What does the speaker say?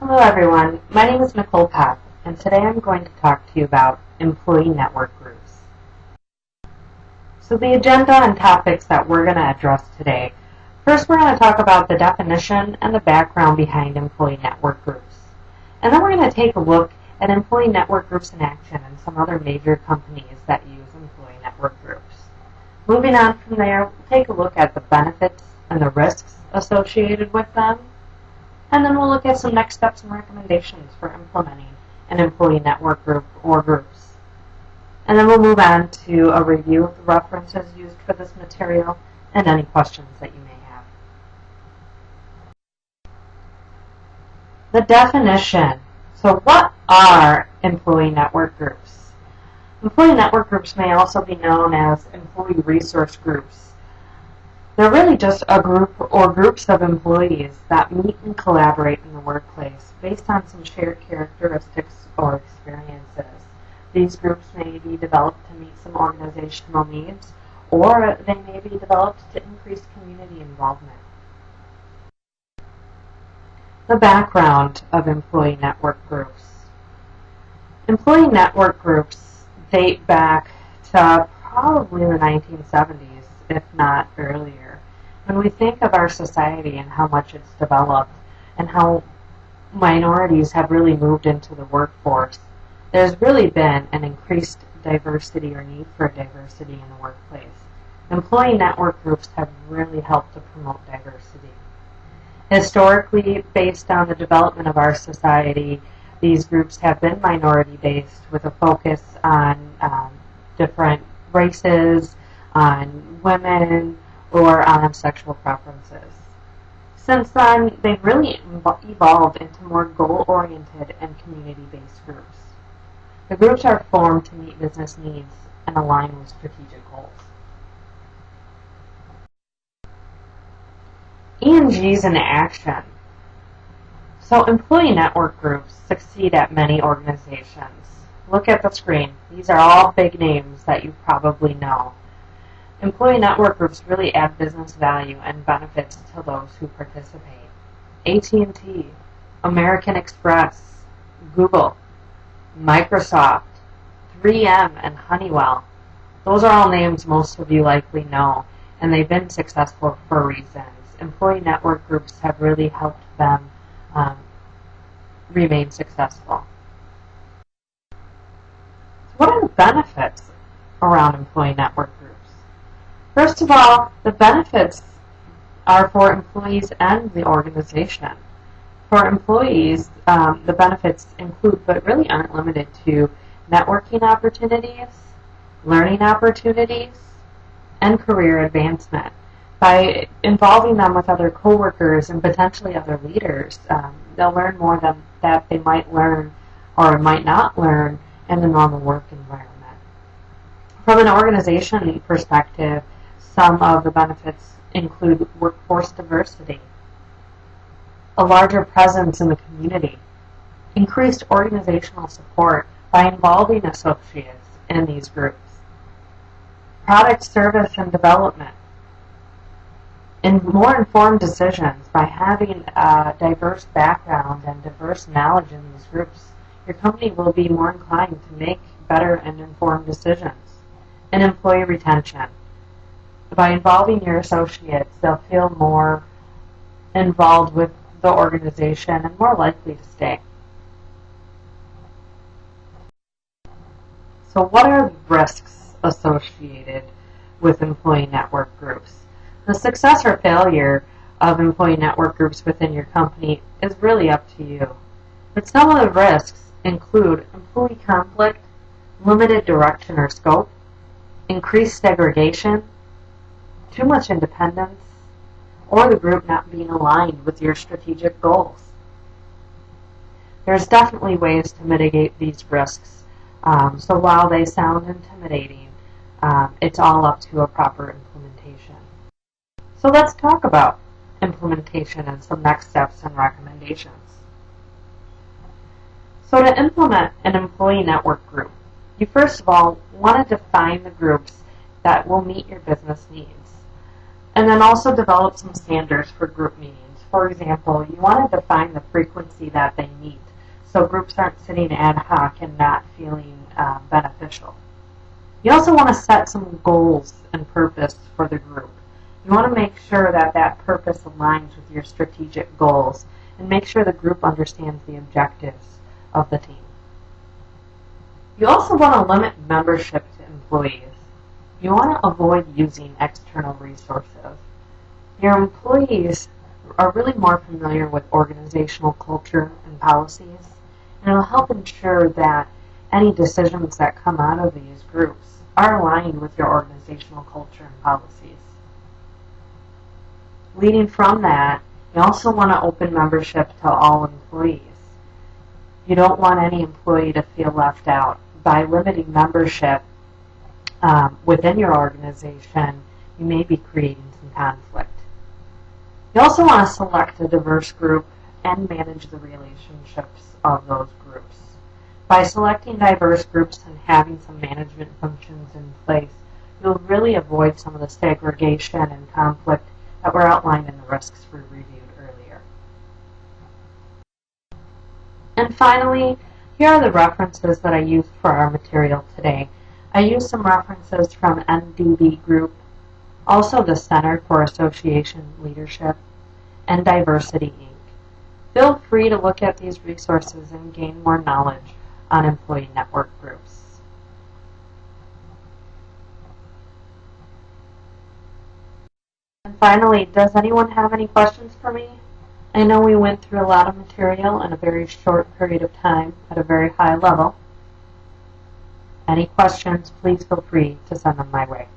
Hello everyone, my name is Nicole Papp, and today I'm going to talk to you about employee network groups. So the agenda and topics that we're going to address today. First we're going to talk about the definition and the background behind employee network groups. And then we're going to take a look at employee network groups in action and some other major companies that use employee network groups. Moving on from there, we'll take a look at the benefits and the risks associated with them. And then we'll look at some next steps and recommendations for implementing an employee network group or groups. And then we'll move on to a review of the references used for this material and any questions that you may have. The definition. So what are employee network groups? Employee network groups may also be known as employee resource groups. They're really just a group or groups of employees that meet and collaborate in the workplace based on some shared characteristics or experiences. These groups may be developed to meet some organizational needs, or they may be developed to increase community involvement. The background of employee network groups. Employee network groups date back to probably the 1970s. If not earlier. When we think of our society and how much it's developed and how minorities have really moved into the workforce, there's really been an increased diversity or need for diversity in the workplace. Employee network groups have really helped to promote diversity. Historically, based on the development of our society, these groups have been minority-based with a focus on different races, on women, or on sexual preferences. Since then, they've really evolved into more goal-oriented and community-based groups. The groups are formed to meet business needs and align with strategic goals. ENGs in action. So employee network groups succeed at many organizations. Look at the screen. These are all big names that you probably know. Employee network groups really add business value and benefits to those who participate. AT&T, American Express, Google, Microsoft, 3M, and Honeywell. Those are all names most of you likely know, and they've been successful for reasons. Employee network groups have really helped them remain successful. So what are the benefits around employee network groups? First of all, the benefits are for employees and the organization. For employees, the benefits include, but really aren't limited to, networking opportunities, learning opportunities, and career advancement. By involving them with other coworkers and potentially other leaders, they'll learn more than that they might learn or might not learn in the normal work environment. From an organization perspective, some of the benefits include workforce diversity, a larger presence in the community, increased organizational support by involving associates in these groups, product service and development, and more informed decisions by having a diverse background and diverse knowledge in these groups. Your company will be more inclined to make better and informed decisions. And employee retention. By involving your associates, they'll feel more involved with the organization and more likely to stay. So what are the risks associated with employee network groups? The success or failure of employee network groups within your company is really up to you. But some of the risks include employee conflict, limited direction or scope, increased segregation, too much independence, or the group not being aligned with your strategic goals. There's definitely ways to mitigate these risks. So while they sound intimidating, it's all up to a proper implementation. So let's talk about implementation and some next steps and recommendations. So to implement an employee network group, you first of all want to define the groups that will meet your business needs. And then also develop some standards for group meetings for example, you want to define the frequency that they meet so groups aren't sitting ad hoc and not feeling beneficial. You also want to set some goals and purpose for the group. You want to make sure that that purpose aligns with your strategic goals and make sure the group understands the objectives of the team. You also want to limit membership to employees. You want to avoid using external resources. Your employees are really more familiar with organizational culture and policies, and it will help ensure that any decisions that come out of these groups are aligned with your organizational culture and policies. Leading from that, you also want to open membership to all employees. You don't want any employee to feel left out. By limiting membership within your organization, you may be creating some conflict. You also want to select a diverse group and manage the relationships of those groups. By selecting diverse groups and having some management functions in place, you'll really avoid some of the segregation and conflict that were outlined in the risks we reviewed earlier. And finally, here are the references that I used for our material today. I used some references from NDB Group, also the Center for Association Leadership, and Diversity, Inc. Feel free to look at these resources and gain more knowledge on employee network groups. And finally, does anyone have any questions for me? I know we went through a lot of material in a very short period of time at a very high level. Any questions, please feel free to send them my way.